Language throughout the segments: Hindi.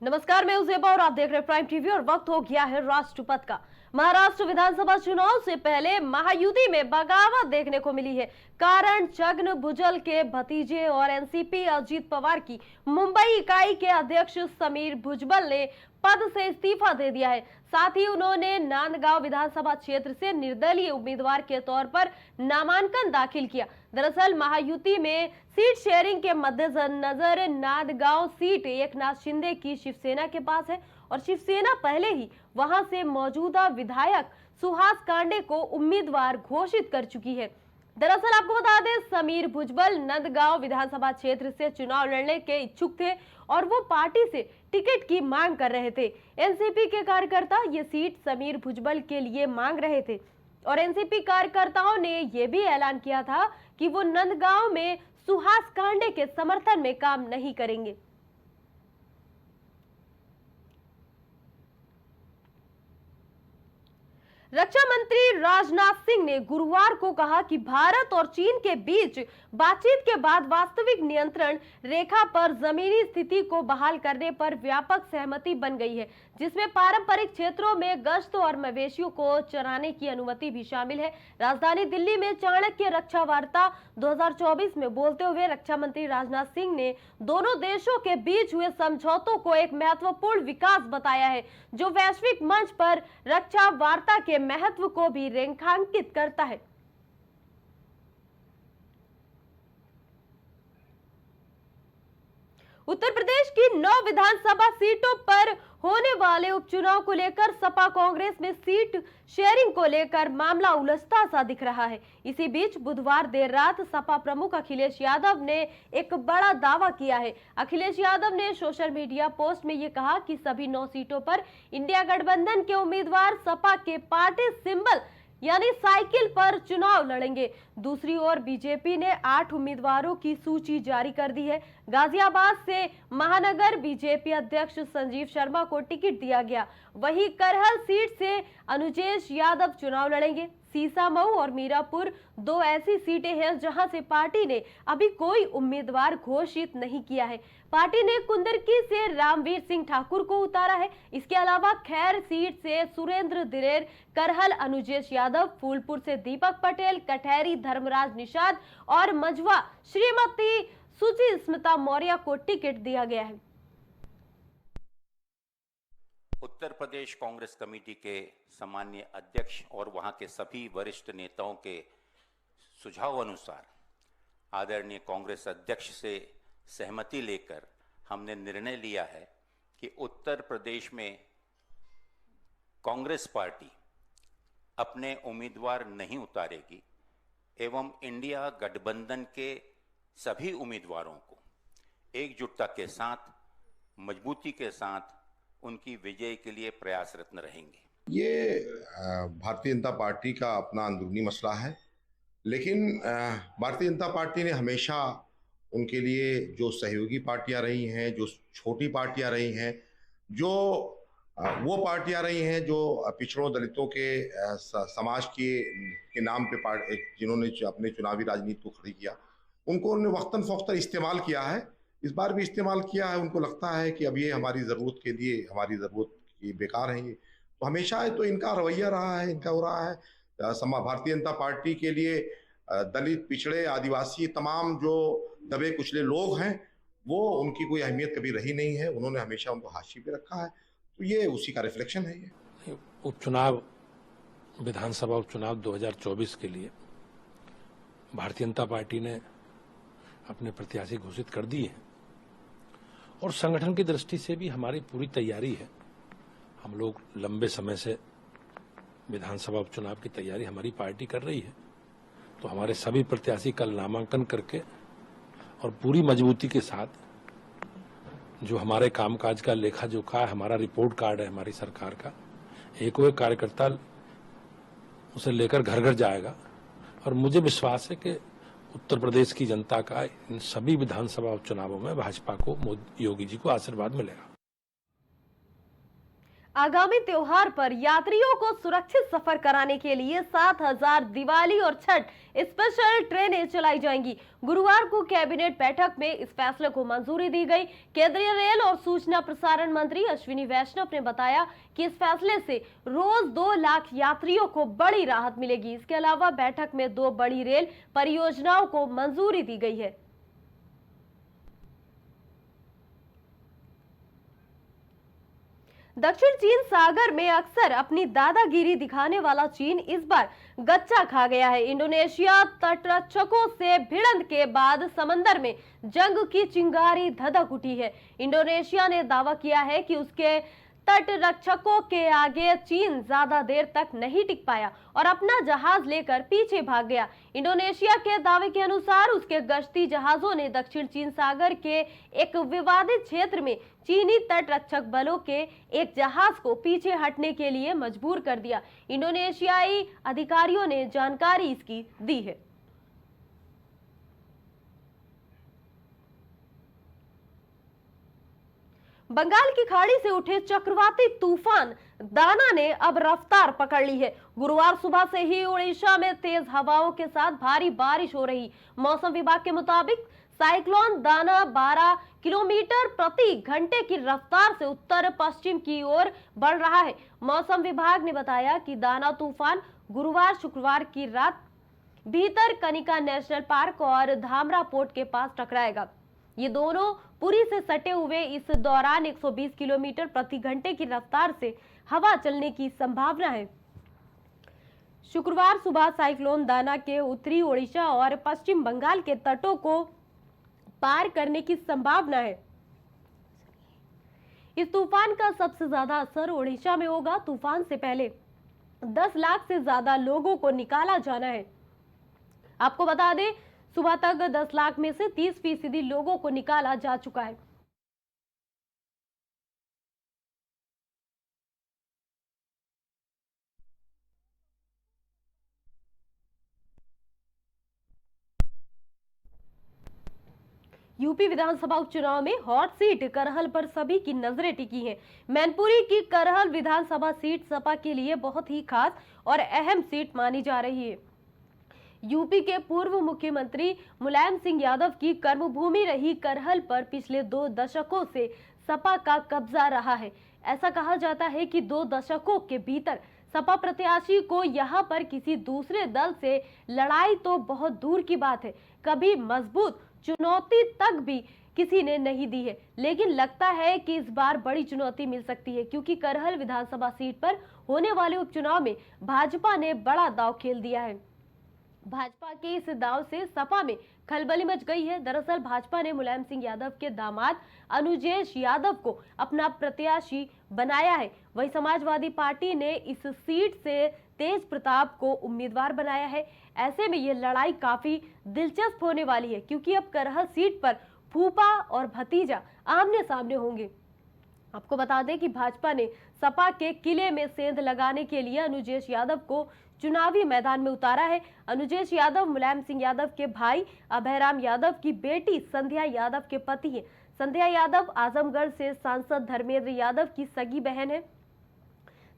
नमस्कार, मैं उजेबा और आप देख रहे हैं प्राइम टीवी और वक्त हो गया है राष्ट्रपति का। महाराष्ट्र विधानसभा चुनाव से पहले महायुति में बगावत देखने को मिली है। कारण छगन भुजबल के भतीजे और एनसीपी अजित पवार की मुंबई इकाई के अध्यक्ष समीर भुजबल ने पद से इस्तीफा दे दिया है। साथ ही उन्होंने नांदगांव विधानसभा क्षेत्र से निर्दलीय उम्मीदवार के तौर पर नामांकन दाखिल किया। दरअसल महायुति में सीट शेयरिंग के मद्देनजर नांदगांव सीट एकनाथ शिंदे की शिवसेना के पास है और शिवसेना पहले ही वहां से मौजूदा विधायक सुहास कांडे को उम्मीदवार घोषित कर चुकी है। दरअसल आपको बता दें, समीर भुजबल नंदगांव विधानसभा क्षेत्र से चुनाव लड़ने के इच्छुक थे और वो पार्टी से टिकट की मांग कर रहे थे। एनसीपी के कार्यकर्ता ये सीट समीर भुजबल के लिए मांग रहे थे और एनसीपी कार्यकर्ताओं ने ये भी ऐलान किया था कि वो नंदगांव में सुहास कांडे के समर्थन में काम नहीं करेंगे। रक्षा मंत्री राजनाथ सिंह ने गुरुवार को कहा कि भारत और चीन के बीच बातचीत के बाद वास्तविक नियंत्रण रेखा पर जमीनी स्थिति को बहाल करने पर व्यापक सहमति बन गई है, जिसमें पारंपरिक क्षेत्रों में गश्त और मवेशियों को चराने की अनुमति भी शामिल है। राजधानी दिल्ली में चाणक्य रक्षा वार्ता 2024 में बोलते हुए रक्षा मंत्री राजनाथ सिंह ने दोनों देशों के बीच हुए समझौतों को एक महत्वपूर्ण विकास बताया है, जो वैश्विक मंच पर रक्षा वार्ता के महत्व को भी रेखांकित करता है। उत्तर प्रदेश की 9 विधानसभा सीटों पर होने वाले उपचुनाव को लेकर सपा कांग्रेस में सीट शेयरिंग को लेकर मामला उलझता सा दिख रहा है। इसी बीच बुधवार देर रात सपा प्रमुख अखिलेश यादव ने एक बड़ा दावा किया है। अखिलेश यादव ने सोशल मीडिया पोस्ट में ये कहा कि सभी 9 सीटों पर इंडिया गठबंधन के उम्मीदवार सपा के पार्टी सिंबल यानी साइकिल पर चुनाव लड़ेंगे। दूसरी ओर बीजेपी ने 8 उम्मीदवारों की सूची जारी कर दी है। गाजियाबाद से महानगर बीजेपी अध्यक्ष संजीव शर्मा को टिकट दिया गया। वहीं करहल सीट से अनुजेश यादव चुनाव लड़ेंगे। सीसामऊ और मीरापुर 2 ऐसी सीटें हैं जहां से पार्टी ने अभी कोई उम्मीदवार घोषित नहीं किया है। पार्टी ने कुंदरकी से रामवीर सिंह ठाकुर को उतारा है। इसके अलावा खैर सीट से सुरेंद्र दिरेर, करहल अनुजेश यादव, फूलपुर से दीपक पटेल, कटहरी धर्मराज निषाद और मझवा श्रीमती सुची स्मिता मौर्य को टिकट दिया गया है। उत्तर प्रदेश कांग्रेस कमेटी के सामान्य अध्यक्ष और वहां के सभी वरिष्ठ नेताओं के सुझाव अनुसार आदरणीय कांग्रेस अध्यक्ष से सहमति लेकर हमने निर्णय लिया है कि उत्तर प्रदेश में कांग्रेस पार्टी अपने उम्मीदवार नहीं उतारेगी एवं इंडिया गठबंधन के सभी उम्मीदवारों को एकजुटता के साथ, मजबूती के साथ उनकी विजय के लिए प्रयासरत रहेंगे। ये भारतीय जनता पार्टी का अपना अंदरूनी मसला है, लेकिन भारतीय जनता पार्टी ने हमेशा उनके लिए जो सहयोगी पार्टियां रही हैं, जो छोटी पार्टियां रही हैं, जो वो पार्टियां रही हैं जो पिछड़ों दलितों के समाज के नाम पे जिन्होंने अपने चुनावी राजनीति को खड़ी किया, उनको उन्होंने वक्तन फौक्तन इस्तेमाल किया है। इस बार भी इस्तेमाल किया है। उनको लगता है कि अब ये हमारी ज़रूरत के लिए, हमारी ज़रूरत की बेकार है ये, तो हमेशा तो इनका रवैया रहा है, इनका हो रहा है। भारतीय जनता पार्टी के लिए दलित, पिछड़े, आदिवासी, तमाम जो दबे कुचले लोग हैं, वो उनकी कोई अहमियत कभी रही नहीं है। उन्होंने हमेशा उनको हाशिए पे रखा है, तो ये उसी का रिफ्लेक्शन है। ये उपचुनाव, विधानसभा उपचुनाव 2024 के लिए भारतीय जनता पार्टी ने अपने प्रत्याशी घोषित कर दिए हैं और संगठन की दृष्टि से भी हमारी पूरी तैयारी है। हम लोग लंबे समय से विधानसभा उपचुनाव की तैयारी हमारी पार्टी कर रही है, तो हमारे सभी प्रत्याशी कल नामांकन करके और पूरी मजबूती के साथ जो हमारे कामकाज का लेखा जोखा है, हमारा रिपोर्ट कार्ड है हमारी सरकार का, एक कार्यकर्ता उसे लेकर घर घर जाएगा और मुझे विश्वास है कि उत्तर प्रदेश की जनता का इन सभी विधानसभा उपचुनावों में भाजपा को योगी जी को आशीर्वाद मिलेगा। आगामी त्योहार पर यात्रियों को सुरक्षित सफर कराने के लिए 7,000 दिवाली और छठ स्पेशल ट्रेनें चलाई जाएंगी। गुरुवार को कैबिनेट बैठक में इस फैसले को मंजूरी दी गई। केंद्रीय रेल और सूचना प्रसारण मंत्री अश्विनी वैष्णव ने बताया कि इस फैसले से रोज 2 लाख यात्रियों को बड़ी राहत मिलेगी। इसके अलावा बैठक में 2 बड़ी रेल परियोजनाओं को मंजूरी दी गई है। दक्षिण चीन सागर में अक्सर अपनी दादागिरी दिखाने वाला चीन इस बार गच्चा खा गया है। इंडोनेशिया तटरक्षकों से भिड़ंत के बाद समंदर में जंग की चिंगारी धधक उठी है। इंडोनेशिया ने दावा किया है कि उसके तटरक्षकों के आगे चीन ज्यादा देर तक नहीं टिक पाया और अपना जहाज लेकर पीछे भाग गया। इंडोनेशिया के दावे के अनुसार उसके गश्ती जहाजों ने दक्षिण चीन सागर के एक विवादित क्षेत्र में चीनी तटरक्षक बलों के एक जहाज को पीछे हटने के लिए मजबूर कर दिया। इंडोनेशियाई अधिकारियों ने जानकारी इसकी दी है। बंगाल की खाड़ी से उठे चक्रवाती तूफान दाना ने अब रफ्तार पकड़ ली है। गुरुवार सुबह से ही उड़ीसा में तेज हवाओं के साथ भारी बारिश हो रही। मौसम विभाग के मुताबिक साइक्लोन दाना 12 किलोमीटर प्रति घंटे की रफ्तार से उत्तर पश्चिम की ओर बढ़ रहा है। मौसम विभाग ने बताया कि दाना तूफान गुरुवार शुक्रवार की रात भीतर कनिका नेशनल पार्क और धामरा पोर्ट के पास टकराएगा। ये दोनों पुरी से सटे हुए इस दौरान 120 किलोमीटर प्रति घंटे की रफ्तार से हवा चलने की संभावना है। शुक्रवार सुबह साइक्लोन दाना के उत्तरी ओडिशा और पश्चिम बंगाल के तटों को पार करने की संभावना है। इस तूफान का सबसे ज्यादा असर ओडिशा में होगा। तूफान से पहले 10 लाख से ज्यादा लोगों को निकाला जाना है। आपको बता दें, सुबह तक 10 लाख में से 30% लोगों को निकाला जा चुका है। यूपी विधानसभा उपचुनाव में हॉट सीट करहल पर सभी की नजरें टिकी हैं। मैनपुरी की करहल विधानसभा सीट सपा के लिए बहुत ही खास और अहम सीट मानी जा रही है। यूपी के पूर्व मुख्यमंत्री मुलायम सिंह यादव की कर्मभूमि रही करहल पर पिछले 2 दशकों से सपा का कब्जा रहा है। ऐसा कहा जाता है कि 2 दशकों के भीतर सपा प्रत्याशी को यहां पर किसी दूसरे दल से लड़ाई तो बहुत दूर की बात है, कभी मजबूत चुनौती तक भी किसी ने नहीं दी है। लेकिन लगता है कि इस बार बड़ी चुनौती मिल सकती है, क्योंकि करहल विधानसभा सीट पर होने वाले उपचुनाव में भाजपा ने बड़ा दांव खेल दिया है। भाजपा के इस दांव से सपा में खलबली मच गई है। दरअसल भाजपा ने मुलायम सिंह यादव के दामाद अनुजेश यादव को अपना प्रत्याशी बनाया है। वहीं समाजवादी पार्टी ने इस सीट से तेज प्रताप को उम्मीदवार बनाया है। ऐसे में ये लड़ाई काफी दिलचस्प होने वाली है, क्योंकि अब करहल सीट पर फूफा और भतीजा आमने सामने होंगे। आपको बता दें कि भाजपा ने सपा के किले में सेंध लगाने के लिए अनुजेश यादव को चुनावी मैदान में उतारा है। अनुजेश यादव मुलायम सिंह यादव के भाई अभयराम यादव की बेटी संध्या यादव के पति हैं। संध्या यादव आजमगढ़ से सांसद धर्मेंद्र यादव की सगी बहन है।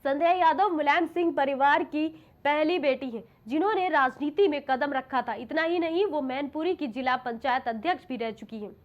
संध्या यादव मुलायम सिंह परिवार की पहली बेटी हैं, जिन्होंने राजनीति में कदम रखा था। इतना ही नहीं, वो मैनपुरी की जिला पंचायत अध्यक्ष भी रह चुकी हैं।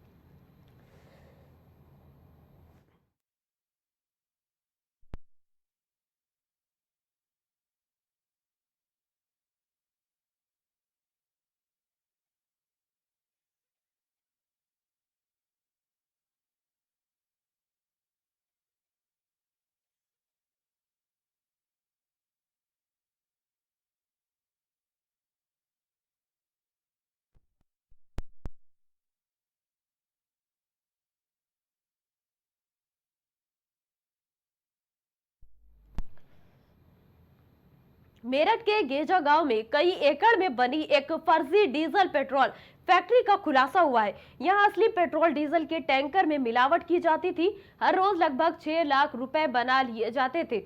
मेरठ के गेजा गांव में कई एकड़ में बनी एक फर्जी डीजल पेट्रोल फैक्ट्री का खुलासा हुआ है। यहां असली पेट्रोल डीजल के टैंकर में मिलावट की जाती थी। हर रोज लगभग 6 लाख रुपए बना लिए जाते थे।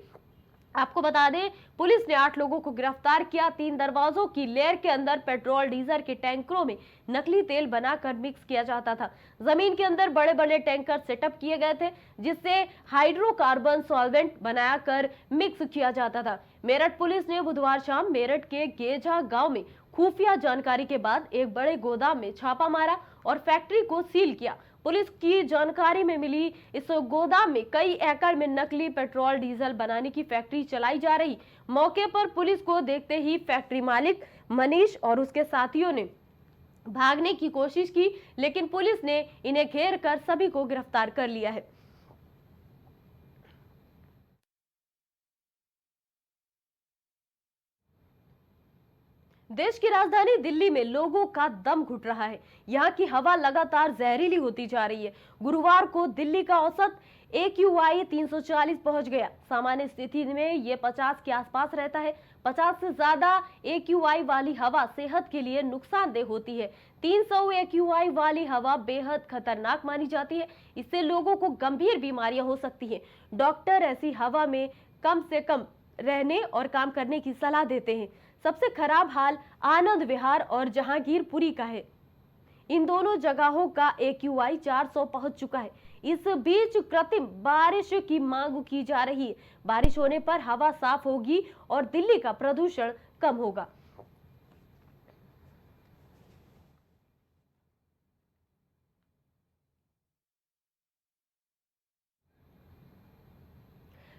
आपको बता दें, पुलिस ने 8 लोगों को गिरफ्तार किया। 3 दरवाजों की लेयर के अंदर पेट्रोल डीजल के टैंकरों में नकली तेल बनाकर मिक्स किया जाता था। जमीन के अंदर बड़े बड़े टैंकर सेटअप किए गए थे, जिससे हाइड्रोकार्बन सॉल्वेंट बनाकर मिक्स किया जाता था। मेरठ पुलिस ने बुधवार शाम मेरठ के गेजा गांव में खुफिया जानकारी के बाद एक बड़े गोदाम में छापा मारा और फैक्ट्री को सील किया। पुलिस की जानकारी में मिली इस गोदाम में कई एकड़ में नकली पेट्रोल डीजल बनाने की फैक्ट्री चलाई जा रही। मौके पर पुलिस को देखते ही फैक्ट्री मालिक मनीष और उसके साथियों ने भागने की कोशिश की, लेकिन पुलिस ने इन्हें घेर कर सभी को गिरफ्तार कर लिया है। देश की राजधानी दिल्ली में लोगों का दम घुट रहा है। यहाँ की हवा लगातार जहरीली होती जा रही है। गुरुवार को दिल्ली का औसत AQI 340 पहुंच गया। सामान्य स्थिति में ये 50 के आसपास रहता है। 50 से ज्यादा AQI वाली हवा सेहत के लिए नुकसानदेह होती है। 300 AQI वाली हवा बेहद खतरनाक मानी जाती है। इससे लोगों को गंभीर बीमारियां हो सकती हैं। डॉक्टर ऐसी हवा में कम से कम रहने और काम करने की सलाह देते हैं। सबसे खराब हाल आनंद विहार और जहांगीरपुरी का है। इन दोनों जगहों का AQI 400 पहुंच चुका है। इस बीच कृत्रिम बारिश की मांग की जा रही है। बारिश होने पर हवा साफ होगी और दिल्ली का प्रदूषण कम होगा।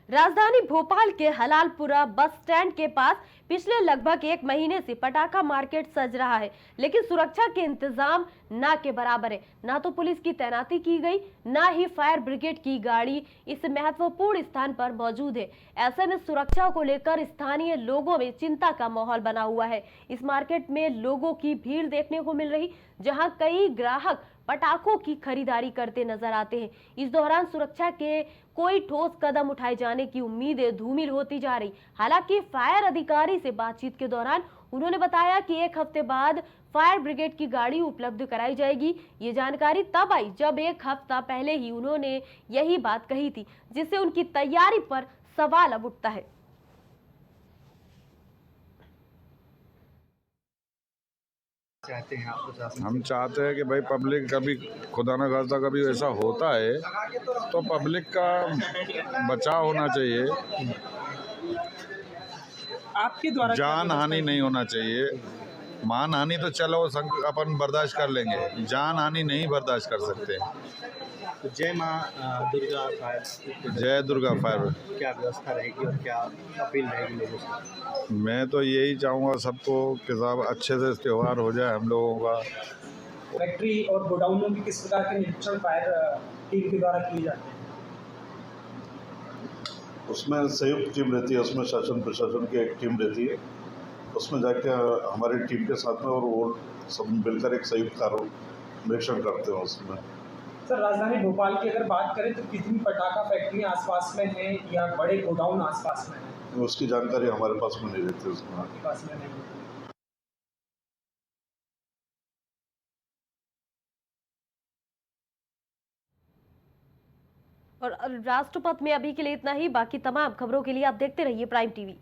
राजधानी भोपाल के हलालपुरा बस स्टैंड के पास पिछले लगभग 1 महीने से पटाखा मार्केट सज रहा है, लेकिन सुरक्षा के इंतजाम ना के बराबर है। ना तो पुलिस की तैनाती की गई, ना ही फायर ब्रिगेड की गाड़ी इस महत्वपूर्ण स्थान पर मौजूद है। ऐसे में सुरक्षा को लेकर स्थानीय लोगों में चिंता का माहौल बना हुआ है। इस मार्केट में लोगों की भीड़ देखने को मिल रही, जहां कई ग्राहक पटाखों की खरीदारी करते नजर आते हैं। इस दौरान सुरक्षा के कोई ठोस कदम उठाए जाने की उम्मीदें धूमिल होती जा रही। हालांकि फायर अधिकारी से बातचीत के दौरान उन्होंने बताया कि 1 हफ्ते बाद फायर ब्रिगेड की गाड़ी उपलब्ध कराई जाएगी। ये जानकारी तब आई जब 1 हफ्ता पहले ही उन्होंने यही बात कही थी, जिससे उनकी तैयारी पर सवाल अब उठता है। चाहते हैं आप प्रशासन हम चाहते हैं कि भाई पब्लिक कभी खुदा न खास्ता कभी ऐसा होता है तो पब्लिक का बचाव होना चाहिए, आपके द्वारा जान हानि नहीं होना चाहिए। मान हानि तो चलो अपन बर्दाश्त कर लेंगे, जान हानि नहीं बर्दाश्त कर सकते। तो जय माँ दुर्गा फायर, जय दुर्गा फायर। क्या व्यवस्था रहेगी और क्या अपील रहेगी लोगों से? मैं तो यही चाहूँगा सबको कि साहब अच्छे से त्योहार हो जाए हम लोगों का। फैक्ट्री और गोडाउनों की किस प्रकार के निरीक्षण फायर टीम के द्वारा किए जाते हैं? उसमें संयुक्त टीम रहती है, उसमें शासन प्रशासन की एक टीम रहती है, उसमें जाके हमारी टीम के साथ में और वो सब मिलकर एक संयुक्त कार्य निरीक्षण करते हैं उसमें। सर, राजधानी भोपाल की अगर बात करें तो कितनी पटाखा फैक्ट्रियां आसपास में हैं या बड़े गोडाउन आसपास में हैं? उसकी जानकारी हमारे पास में नहीं रहती उसमें। आपके पास में नहीं? और राष्ट्रपति में अभी के लिए इतना ही। बाकी तमाम खबरों के लिए आप देखते रहिए प्राइम टीवी।